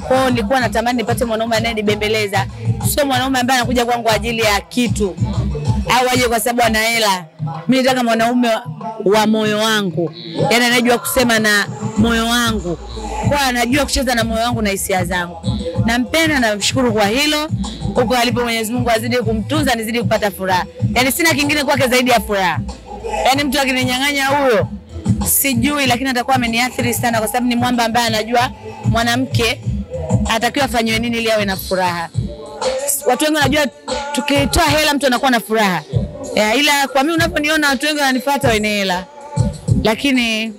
Kwa hiyo nilikuwa natamani nipate mwanaume anayenibembeleza, sio mwanaume ambaye anakuja kwangu kwa ajili ya kitu au aje kwa sababu ana hela. Mimi nataka mwanaume wa moyo wangu, yani anajua kusema na moyo wangu, kwa anajua kucheza na moyo wangu na hisia zangu. Nampenda na namshukuru kwa hilo. Huko alipo Mwenyezi Mungu azidi kumtunza, nizidi kupata furaha. Yani sina kingine kwake zaidi ya furaha. Yani mtu akininyang'anya huyo sijui, lakini atakuwa ameniathiri sana, kwa sababu ni mwamba ambaye anajua mwanamke atakiwa afanywe nini ili awe na furaha. Watu wengi wanajua tukitoa hela mtu anakuwa na furaha. Ila kwa mimi unaponiona watu wengi wananifuata wenye hela. Lakini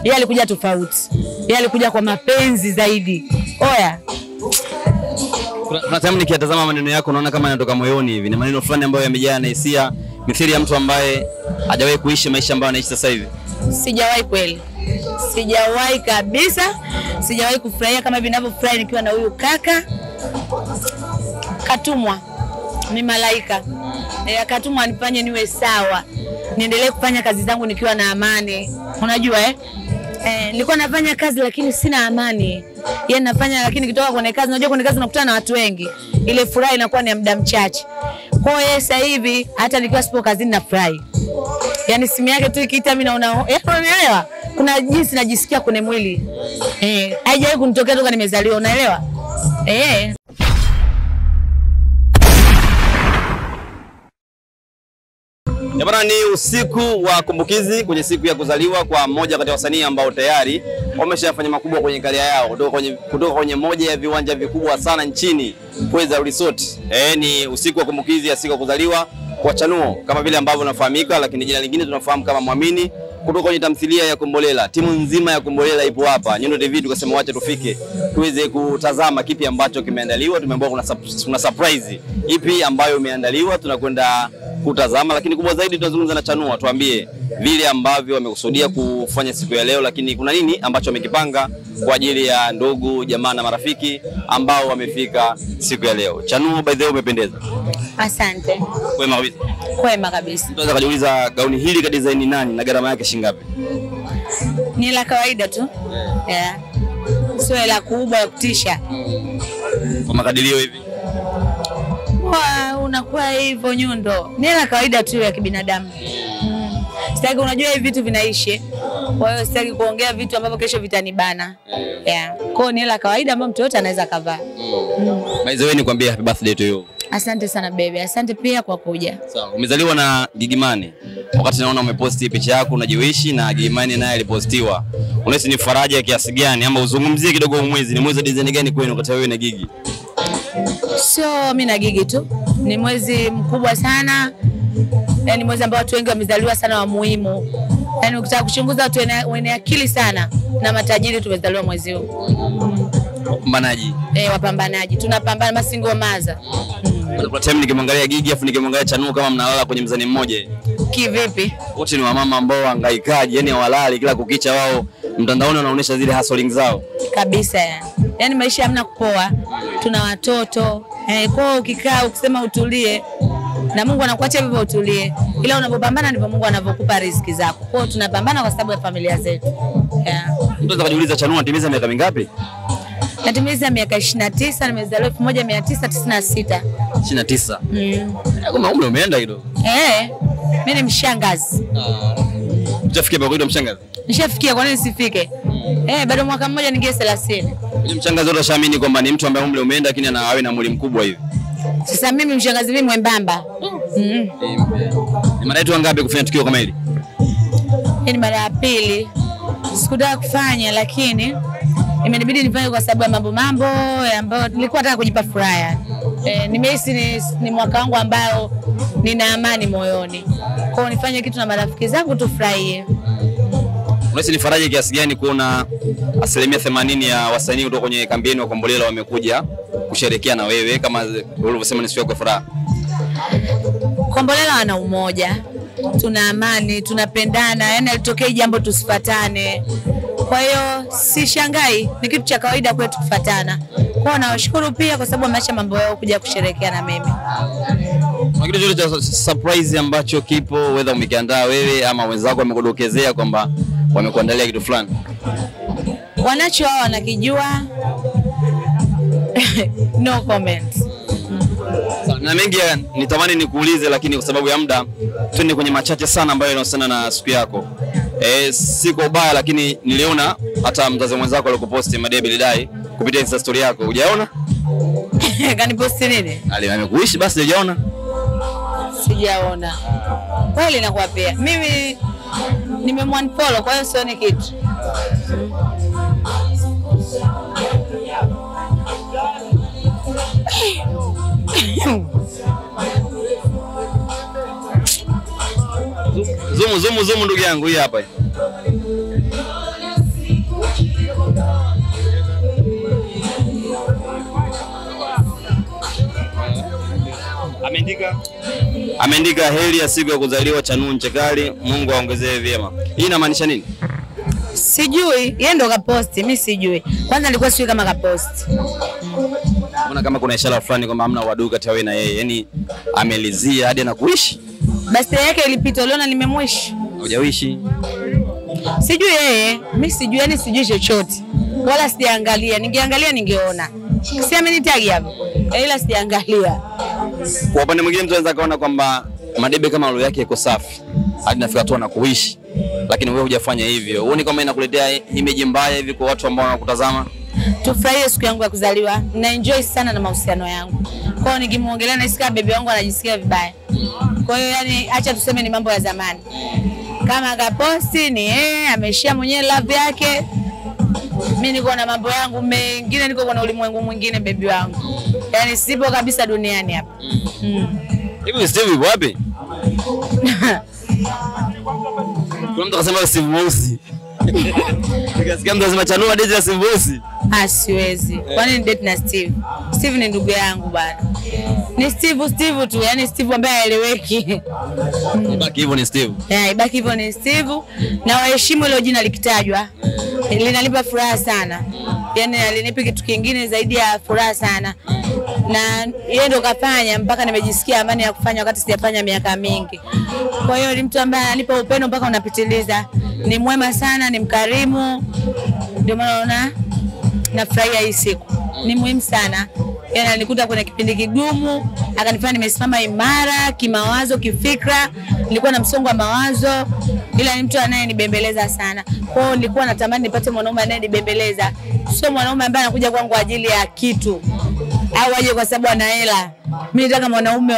yeye alikuja tofauti. Yeye alikuja kwa mapenzi zaidi. Oya. Kuna time nikitazama maneno yako naona kama yanatoka moyoni hivi. Ni maneno fulani ambayo yamejaa na hisia, mithili ya mtu ambaye hajawahi kuishi maisha ambayo anaishi sasa hivi. Sijawahi kweli. Sijawahi kabisa. Sijawahi kufurahia kama ninavyofurahi nikiwa na huyu kaka. Katumwa ni malaika. Katumwa anifanye niwe sawa, niendelee kufanya kazi zangu nikiwa na amani. Unajua nilikuwa nafanya kazi lakini sina amani. Yeye nafanya lakini kitoka kwenye kazi, unajua kwenye kazi unakutana na watu wengi, ile furaha inakuwa ni ya muda mchache. Kwa hiyo sasa hivi hata nikiwa sipo kazini nafurahi. Yani simu yake tu ikiita mimi naona unaelewa? Kuna jinsi najisikia kwenye mwili. Haijawahi kunitokea toka nimezaliwa, unaelewa? Bwana, ni usiku wa kumbukizi kwenye siku ya kuzaliwa kwa mmoja kati ya wasanii ambao tayari wameshafanya makubwa kwenye karia yao kutoka kwenye moja ya viwanja vikubwa sana nchini, Kweza Resort. Ni usiku wa kumbukizi ya siku ya kuzaliwa kwa Chanuo kama vile ambavyo unafahamika, lakini jina lingine tunafahamu kama Mwamini, kutoka kwenye tamthilia ya Kombolela. Timu nzima ya Kombolela ipo hapa Nyundo TV, tukasema wacha tufike tuweze kutazama kipi ambacho kimeandaliwa. Tumeambiwa kuna surprise ipi ambayo imeandaliwa, tunakwenda kutazama. Lakini kubwa zaidi tunazungumza na Chanuo, tuambie vile ambavyo wamekusudia kufanya siku ya leo, lakini kuna nini ambacho wamekipanga kwa ajili ya ndugu jamaa na marafiki ambao wamefika siku ya leo. Chanuo, by the way, umependeza. Asante. Kwema kabisa. Kwema kabisa. Tunaweza kujiuliza gauni hili ka design nani na gharama yake shilingi ngapi? Ni la kawaida tu. Sio la kubwa ya kutisha. Kwa makadirio hivi. Unakuwa hivyo Nyundo. Ni la kawaida tu ya kibinadamu. Sitaki, unajua hivi vitu vinaishi. Kwa hiyo sitaki kuongea vitu ambavyo kesho vitanibana. Kwa hiyo ni la kawaida ambayo mtu yote anaweza kavaa. By the way, nikwambie happy birthday to you. Asante sana baby. Asante pia kwa kuja. Sawa. Umezaliwa na Gigimani. Wakati naona umeposti picha yako unajiwishi na Gigimani naye alipostiwa. Unahisi ni faraja kiasi gani, ama uzungumzie kidogo mwezi? Ni mwezi wa design gani kwenu kati wewe na Gigi? Sio mimi na Gigi tu. Ni mwezi mkubwa sana. Ni mwezi ambao watu wengi wamezaliwa sana wa muhimu. Yani ukitaka kuchunguza watu wenye akili sana na matajiri tumezaliwa mwezi huu. Wapambanaji. Wapambanaji. Tunapambana masingo maza. Kwa time nikimwangalia Gigi afu nikimwangalia Chanuo kama mnalala kwenye mzani mmoja. Kivipi? Wote ni wamama ambao hangaikaji, yani hawalali, kila kukicha wao mtandaoni wanaonyesha zile hustling zao. Kabisa yani maisha hamna kupoa. Tuna watoto. Kwa ukikaa ukisema utulie na Mungu anakuacha hivyo utulie. Ila unapopambana ndivyo Mungu anavyokupa riziki zako. Kwa hiyo tunapambana kwa sababu ya familia zetu. Unaweza kujiuliza Chanuo anatimiza miaka mingapi? Natimiza miaka 29, nimezaliwa 1996. 29. Kama umri umeenda kidogo. Mimi ni mshangazi. Ujafikia bado ndo mshangazi? Nishafikia, kwa nini sifike? Bado mwaka mmoja ningie 30. Ni mshangazi wote washaamini kwamba ni mtu ambaye umri umeenda lakini awe na mwili mkubwa hivi. Sasa mimi mshangazi mimi mwembamba. Ni mara yetu ngapi kufanya tukio kama hili? Ni mara ya pili. Sikutaka kufanya lakini imenibidi nifanye kwa sababu ya mambo ambayo nilikuwa nataka kujipa furaha. Nimehisi ni mwaka wangu ambao nina amani moyoni. Kwa hiyo nifanye kitu na marafiki zangu tufurahie. Unahisi ni faraja kiasi gani kuona 80% ya wasanii kutoka kwenye kambi yenu ya Kombolela wamekuja kusherehekea na wewe kama ulivyosema ni siku ya furaha? Kombolela wana umoja. Tuna amani, tunapendana, yani alitokea jambo tusifatane. Kwa hiyo si shangai, ni kitu cha kawaida kwetu kufatana. Kwa hiyo nawashukuru pia kwa sababu wameacha mambo yao kuja kusherehekea na mimi. Kuna kitu chochote cha surprise ambacho kipo, whether umekiandaa wewe ama wenzako wamekudokezea kwamba wamekuandalia kitu fulani? Wanacho wao wanakijua. No comment. Na mengi nitamani nikuulize, lakini kwa sababu ya muda twende kwenye machache sana ambayo yanahusiana na siku yako. Siko ubaya, lakini niliona hata mzazi mwenzako alikuposti Madebe Lidai kupitia Insta story yako. Hujaona? Kaniposti nini? Amekuishi basi hujaona? Sijaona. Kweli nakuapia. Mimi nimemwanfollow kwa hiyo sioni kitu. Zoom ndugu yangu, hii hapa. Ameandika heri ya siku ya kuzaliwa Chanuu Nchekali, Mungu aongezee vyema. Hii inamaanisha nini? Sijui, yeye ndo kaposti, mimi sijui. Kwanza nilikuwa sijui kama kaposti. Mbona kama kuna ishara fulani kwamba hamna uadui kati ya wewe na yeye? Yaani amelizia hadi anakuishi? Birthday yake ilipita, uliona nimemwishi? Hujawishi? Sijui yeye, mimi sijui, yani sijui chochote. Wala sijaangalia, ningeangalia ningeona. Si amenitagi hapo. Ila sijaangalia. Kwa upande mwingine mtu anaweza kaona kwamba Madebe kama roho yake iko safi, hadi nafika tu anakuishi. Lakini wewe hujafanya hivyo. Uone kama inakuletea image mbaya hivi kwa watu ambao wanakutazama? Tufurahie siku yangu ya kuzaliwa. Na enjoy sana na mahusiano yangu. Kwa hiyo nikimuongelea na isikia bebe wangu anajisikia vibaya. Kwa hiyo yani acha tuseme ni mambo ya zamani. Kama kaposti ni yeye ameshia mwenyewe love yake. Mimi niko na mambo yangu mengine, niko kwa ulimwengu mwingine baby wangu. Yani sipo kabisa duniani hapa. Hivi Steve yuko wapi? Kuna mtu akasema Steve Mosi. Nikasikia mtu anasema Chanuu date na Steve Mosi. Siwezi. Kwani ni date na Steve? Steve ni ndugu yangu bana. Ni Steve tu, yani Steve ambaye haeleweki. Ibaki hivyo ni Steve. Ibaki hivyo ni Steve. Na waheshimu ile jina likitajwa. Linanipa furaha sana. Yani alinipa kitu kingine zaidi ya furaha sana. Na yeye ndo kafanya mpaka nimejisikia amani ya kufanya wakati sijafanya miaka mingi. Kwa hiyo ni mtu ambaye ananipa upendo mpaka unapitiliza. Ni mwema sana, ni mkarimu. Ndio maana naona nafurahia hii siku. Ni muhimu sana. Yeye alinikuta kwenye kipindi kigumu, akanifanya nimesimama imara kimawazo, kifikra. Nilikuwa na msongo wa mawazo, ila ni mtu anayenibembeleza sana. Kwa hiyo nilikuwa natamani nipate mwanaume anayenibembeleza. Sio mwanaume ambaye anakuja kwangu kwa ajili ya kitu au aje kwa sababu ana hela. Mimi nataka mwanaume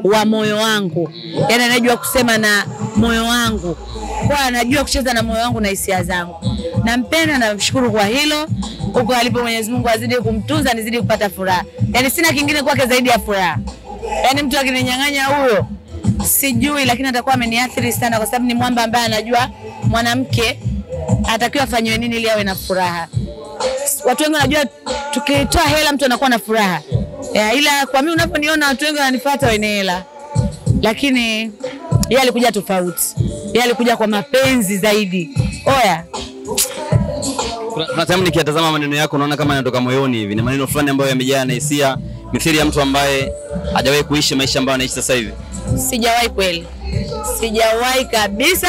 wa moyo wangu. Yaani anajua kusema na moyo wangu. Kwa anajua kucheza na moyo wangu na hisia zangu. Nampenda na namshukuru kwa hilo. Huko alipo Mwenyezi Mungu azidi kumtunza, nizidi kupata furaha. Yaani sina kingine kwake zaidi ya furaha. Yaani mtu akininyang'anya huyo sijui, lakini atakuwa ameniathiri sana kwa sababu ni mwamba ambaye anajua mwanamke atakiwa afanywe nini ili awe na furaha. Watu wengi wanajua tukitoa hela mtu anakuwa na furaha. Ila kwa mimi unaponiona watu wengi wananifuata wenye hela. Lakini yeye alikuja tofauti. Yeye alikuja kwa mapenzi zaidi. Oya. Kuna time nikitazama maneno yako naona kama yanatoka moyoni hivi. Ni maneno fulani ambayo yamejaa na hisia, mithili ya mtu ambaye hajawahi kuishi maisha ambayo anaishi sasa hivi. Sijawahi kweli. Sijawahi kabisa.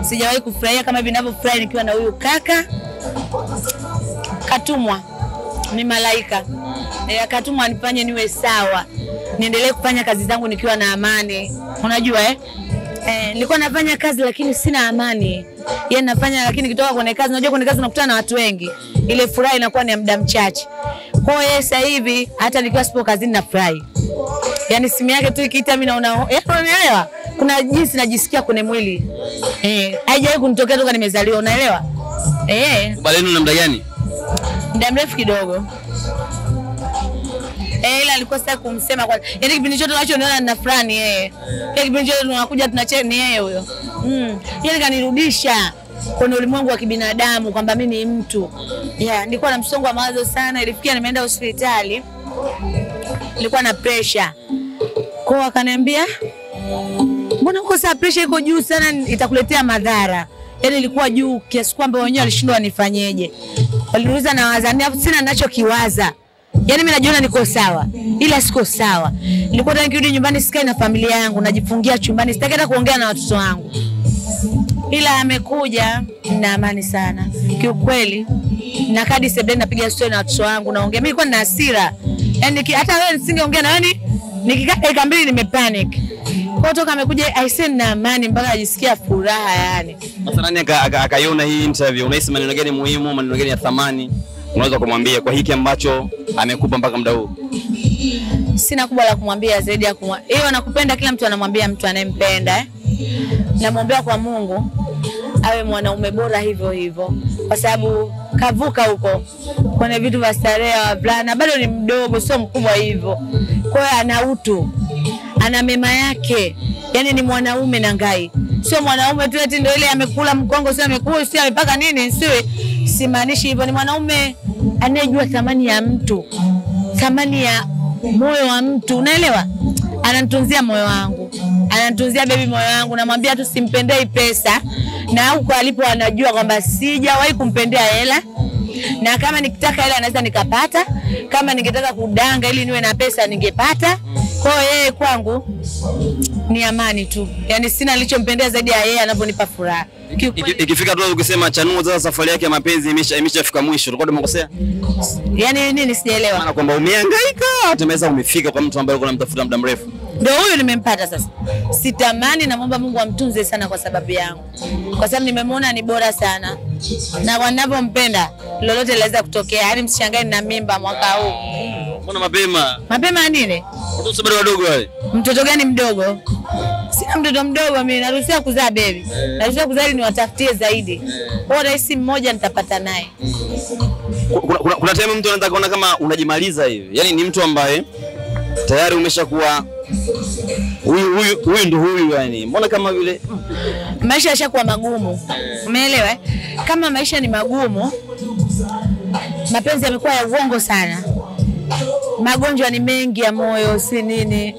Sijawahi kufurahia kama ninavyofurahi nikiwa na huyu kaka. Katumwa ni malaika. Katumwa anifanye niwe sawa. Niendelee kufanya kazi zangu nikiwa na amani. Unajua nilikuwa nafanya kazi lakini sina amani. Yeye nafanya lakini kitoka kwenye kazi, unajua kwenye kazi unakutana na watu wengi. Ile furaha inakuwa ni ya muda mchache. Kwa hiyo sasa hivi hata nikiwa sipo kazini nafurahi. Yaani simu yake tu ikiita mimi naona, unaelewa? Kuna jinsi najisikia kwenye mwili. Haijawahi kunitokea toka nimezaliwa, unaelewa? Kubaleni na muda gani? Muda mrefu kidogo. Ila alikuwa sasa kumsema kwa yaani kipindi chote unachoniona nina fulani yeye. Kile kipindi chote tunakuja tunacheka ni yeye huyo. Yaani kanirudisha kwenye ulimwengu wa kibinadamu kwamba mimi ni mtu. Nilikuwa na msongo wa mawazo sana, ilifikia nimeenda hospitali. Nilikuwa na pressure. Kwa akaniambia, "Mbona uko saa pressure iko juu sana itakuletea madhara." Yaani ilikuwa juu kiasi kwamba wenyewe walishindwa nifanyeje. Waliniuliza na wazania sina ninachokiwaza. Yaani mimi najiona niko sawa, ila siko sawa. Nilikuwa nikirudi nyumbani sikai na familia yangu, najifungia chumbani, sitaki hata kuongea na watoto wangu. ila amekuja na amani sana kiukweli. Na kadi sebeni napiga story na watoto wangu naongea. Mimi nilikuwa nina hasira. Yaani hata wewe nisingeongea na wewe nikikaa dakika 2 nimepanic. Kwa toka amekuja aisee na amani mpaka ajisikia furaha yani. Sasa nani akaiona hii interview? Unahisi maneno gani muhimu, maneno gani ya thamani unaweza kumwambia kwa hiki ambacho amekupa mpaka muda huu? Sina kubwa la kumwambia zaidi ya yeye anakupenda, kila mtu anamwambia mtu anayempenda. Namwombea kwa Mungu awe mwanaume bora hivyo hivyo, kwa sababu kavuka huko kwenye vitu vya starehe wa vulana, bado ni mdogo sio mkubwa hivyo. Kwa hiyo ana utu, ana mema yake, yani ni mwanaume na ngai, sio mwanaume tu eti ndio ile amekula mkongo, sio amekula, sio amepaka nini, sio, simaanishi hivyo. Ni mwanaume anayejua thamani ya mtu, thamani ya moyo wa mtu, unaelewa? Ananitunzia moyo wangu, ananitunzia baby moyo wangu. Namwambia tu simpendei pesa, na huko alipo anajua kwamba sijawahi kumpendea hela, na kama nikitaka hela naweza nikapata, kama ningetaka kudanga ili niwe na pesa ningepata. Kwa hiyo yeye kwangu ni amani tu, yani sina nilichompendea zaidi ya yeye anaponipa furaha. Ikifika tu ukisema Chanuo sasa safari yake ya mapenzi imeshafika mwisho, ulikuwa umekosea? Yani nini sijaelewa? Maana kwamba umehangaika hata umefika kwa mtu ambaye uko unamtafuta muda mrefu. Ndio huyu nimempata sasa. Sitamani, naomba Mungu amtunze sana kwa sababu yangu. Kwa sababu nimemwona ni bora sana. Na wanavyompenda lolote laweza kutokea. Hadi msishangae na mimba mwaka huu. Mbona mapema? Mapema nini? Watoto bado wadogo wale. Mtoto gani mdogo? Sina mtoto mdogo mimi, naruhusiwa kuzaa baby. Naruhusiwa kuzaa ili niwatafutie zaidi. Kwa rais mmoja nitapata naye. Kuna time mtu anataka kuona kama unajimaliza hivi. Yaani ni mtu ambaye tayari umeshakuwa huyu ndo huyu yani. Mbona kama vile maisha yashakuwa magumu. Umeelewa? Kama maisha ni magumu, mapenzi yamekuwa ya uongo sana. Magonjwa ni mengi ya moyo, si nini.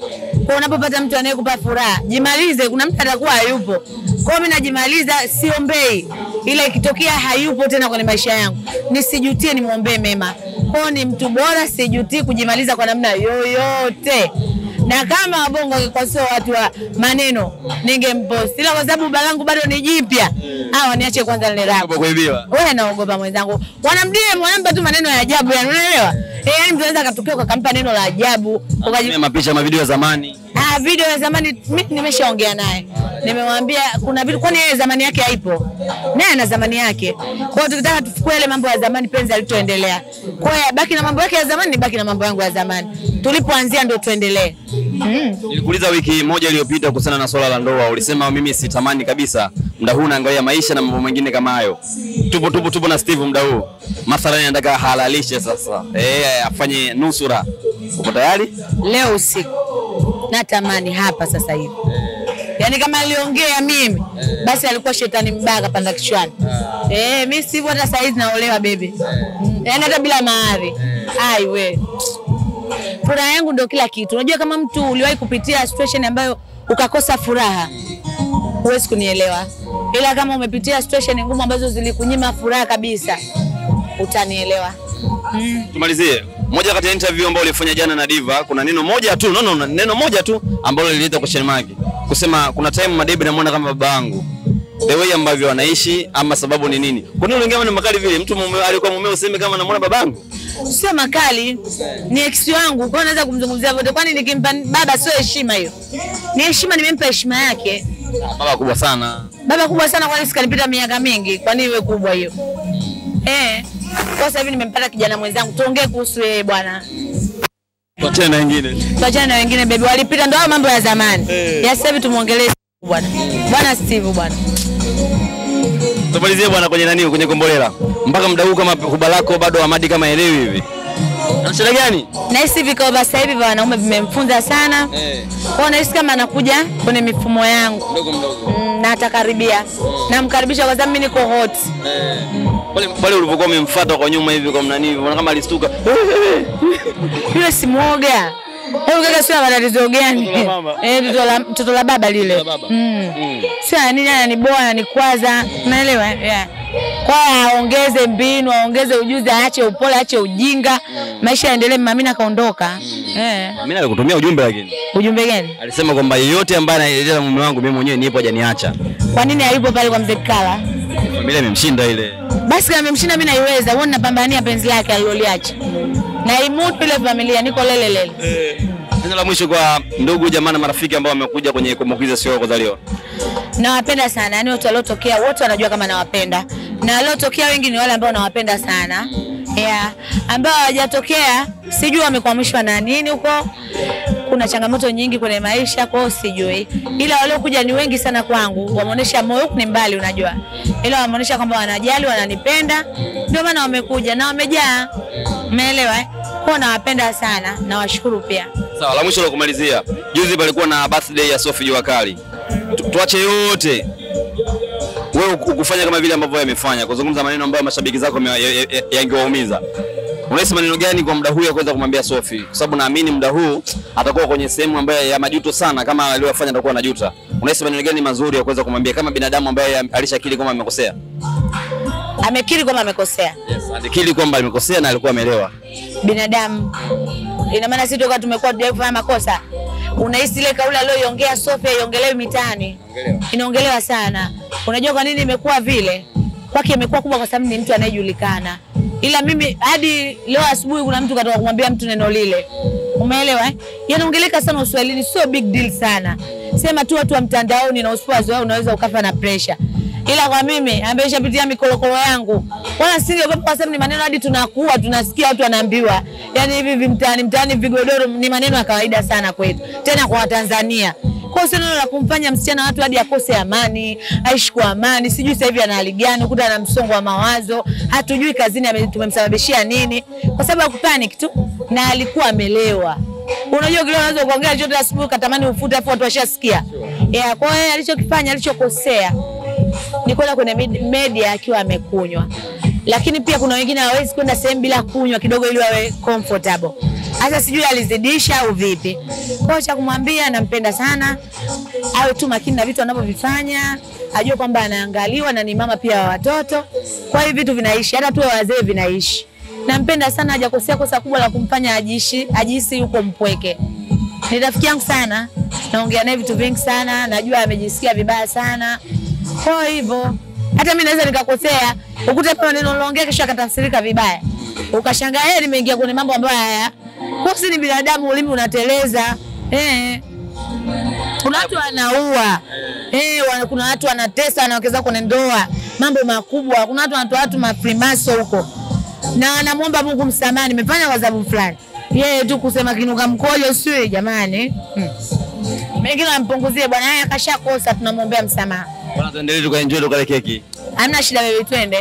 Kwa unapopata mtu anayekupa furaha, jimalize, kuna mtu atakuwa hayupo. Kwa mimi najimaliza, siombei. Ila ikitokea hayupo tena kwenye maisha yangu, nisijutie, nimuombee mema. Kwa ni mtu bora, sijutii kujimaliza kwa namna yoyote. Na kama wabongo kwa sio watu wa maneno, ningempost. Ila kwa sababu balangu bado ni jipya, niache kwanza nile rap. Wewe naogopa mwenzangu. Wanampa tu maneno ya ajabu, yani unaelewa? Yaani mtu anaweza katokea akampa neno la ajabu, ukajua mapicha mavideo ya zamani. Video ya zamani mimi nimeshaongea naye. Nimemwambia kuna vitu, kwani yeye zamani yake haipo. Naye ana zamani yake. Kwa hiyo tukitaka tuchukue ile mambo ya zamani, penzi alitoendelea. Kwa hiyo baki na mambo yake ya zamani, baki na mambo yangu ya zamani. Tulipoanzia ndio tuendelee. Nilikuuliza wiki moja iliyopita kuhusiana na swala la ndoa, ulisema mimi sitamani kabisa muda huu naangalia maisha na mambo mengine kama hayo. Tupo na Steve muda huu. Mathalan nataka halalishe sasa. Afanye nusura. Uko tayari? Leo usiku. Natamani hapa sasa hivi. Yaani kama aliongea mimi, basi alikuwa shetani mbaya panda kichwani. Mimi Steve hata saizi naolewa baby. Yaani hata bila mahari. Ai we. Furaha yangu ndio kila kitu. Unajua kama mtu uliwahi kupitia situation ambayo ukakosa furaha, huwezi kunielewa. Ila kama umepitia situation ngumu ambazo zilikunyima furaha kabisa, utanielewa. Tumalizie. Moja kati ya interview ambayo ulifanya jana na Diva, kuna neno moja tu, neno moja tu ambalo lilileta question mark. Kusema kuna time Madebe namuona kama baba yangu. The way ambavyo anaishi ama sababu ni nini? Kwa nini unaongea maneno makali vile? Mtu alikuwa mumeo useme kama namuona babangu? Sio makali, ni ex wangu. Kwa naweza kumzungumzia vote, kwani nikimpa baba sio heshima hiyo? Ni heshima, nimempa heshima yake. Baba kubwa sana. Baba kubwa sana, kwani sikanipita miaka mingi, kwani iwe kubwa hiyo? Kwa sasa hivi nimempata kijana mwenzangu, tuongee kuhusu yeye bwana. Tuachane na wengine baby, walipita ndio mambo ya zamani. Ya sasa hivi tumuongelee bwana. Bwana Steve bwana. Tumalizie bwana kwenye Kombolela. Mpaka muda huu kama huba lako bado Amadi kama elewi hivi. Ana shida gani? Na hisi vikao sasa hivi vya wanaume vimemfunza sana. Kwa nahisi kama anakuja kwenye mifumo yangu. Mdogo. Na atakaribia. Namkaribisha kwa sababu mimi niko hot. Pale ulipokuwa umemfuata kwa nyuma hivi kwa mnani hivi, unaona kama alistuka. Yule si muoga. Kaka sio matatizo gani? Mtoto la baba lile. Sio nini ananiboa ni kwaza, unaelewa? Kwa aongeze mbinu, aongeze ujuzi, aache upole, aache ujinga, maisha yaendelee. Mamina kaondoka. Mamina alikutumia ujumbe lakini. Ujumbe gani? Alisema kwamba yeyote ambaye anaeleza mume wangu mimi mwenyewe nipo hajaniacha. Kwa nini hayupo pale kwa mzee Kala? Familia imemshinda ile. Basi kama imemshinda mimi naiweza. Wewe unapambania penzi lake aliloliacha. Na imutu ile familia niko lele. Neno la mwisho kwa ndugu jamaa na marafiki ambao wamekuja kwenye kumbukizi siku ya kuzaliwa. Nawapenda sana. Yaani watu waliotokea wote wanajua kama nawapenda. Na waliotokea wengi ni wale ambao nawapenda sana. Ambao hawajatokea sijui wamekwamishwa na nini huko. Kuna changamoto nyingi kwenye maisha kwao sijui. Ila waliokuja ni wengi sana kwangu. Wameonyesha moyo ni mbali unajua. Ila wameonyesha kwamba wanajali, wananipenda. Ndio maana wamekuja na wamejaa. Umeelewa Kwa nawapenda sana na washukuru pia. Sawa, la mwisho la kumalizia. Juzi palikuwa na birthday ya Sophie Jua Kali. Tuache yote. Wewe ukufanya kama vile ambavyo yamefanya, kuzungumza maneno ambayo mashabiki zako yangewaumiza. Unasema maneno gani kwa muda huu ya kuweza kumwambia Sophie? Kwa sababu naamini muda huu atakuwa kwenye sehemu ambayo ya majuto sana kama aliyofanya atakuwa anajuta. Unasema maneno gani mazuri ya kuweza kumwambia kama binadamu ambaye alishakiri kwamba amekosea? Amekiri kwamba amekosea. Yes, alikiri kwamba amekosea na alikuwa ameelewa. Binadamu. Ina maana sisi toka tumekuwa tunafanya makosa. Unahisi ile kauli aliyoiongea Sophie iongelewe mitaani. Inaongelewa sana. Unajua kwa nini imekuwa vile? Kwake imekuwa kubwa kwa sababu ni mtu anayejulikana. Ila mimi hadi leo asubuhi kuna mtu katoka kumwambia mtu neno lile. Umeelewa Yanaongeleka sana Uswahilini, sio big deal sana. Sema tu watu wa mtandaoni na usipozoea unaweza ukafa na pressure. Ila kwa mimi ambaye nishapitia mikolokolo yangu, wala singeogopa kwa sababu ni maneno hadi tunakuwa tunasikia watu wanaambiwa. Yaani hivi mtaani vigodoro ni maneno ya kawaida sana kwetu. Tena kwa Watanzania. Kwa sababu neno la kumfanya msichana watu hadi akose amani, aishi kwa amani, sijui sasa hivi ana hali gani, ukuta ana msongo wa mawazo, hatujui kazini tumemsababishia nini, kwa sababu ya kupanic tu na alikuwa amelewa. Unajua kile unaweza kuongea chochote asubuhi katamani ufute afu watu washasikia. Kwa hiyo alichokifanya, alichokosea ni kwenda kwenye media akiwa amekunywa. Lakini pia kuna wengine hawezi kwenda sehemu bila kunywa kidogo ili wawe comfortable. Hata sijui alizidisha au vipi. Kwa cha kumwambia nampenda sana. Awe tu makini na vitu anavyovifanya. Ajue kwamba anaangaliwa na ni mama pia wa watoto. Kwa hiyo vitu vinaishi, hata tu wazee vinaishi. Nampenda sana, hajakosea kosa kubwa la kumfanya ajihisi yuko mpweke. Ni rafiki yangu sana. Naongea naye vitu vingi sana, najua amejisikia vibaya sana. Kwa hivyo hata mimi naweza nikakosea, ukuta pale neno niloongea kesho akatafsirika vibaya. Ukashangaa nimeingia kwenye mambo ambayo haya. Kwa sababu ni binadamu, ulimi unateleza. Kuna watu wanaua. Kuna watu wanatesa na wakeza kwenye ndoa. Mambo makubwa. Kuna watu wanatoa watu mafrimaso huko. Na anamuomba Mungu msamaha, nimefanya adhabu fulani. Yeye tu kusema kinuka mkojo sio jamani. Mengine ampunguzie bwana, yeye akashakosa, tunamwombea msamaha. Bwana tuendelee tukaenjoy tukale keki. Hamna shida, wewe twende.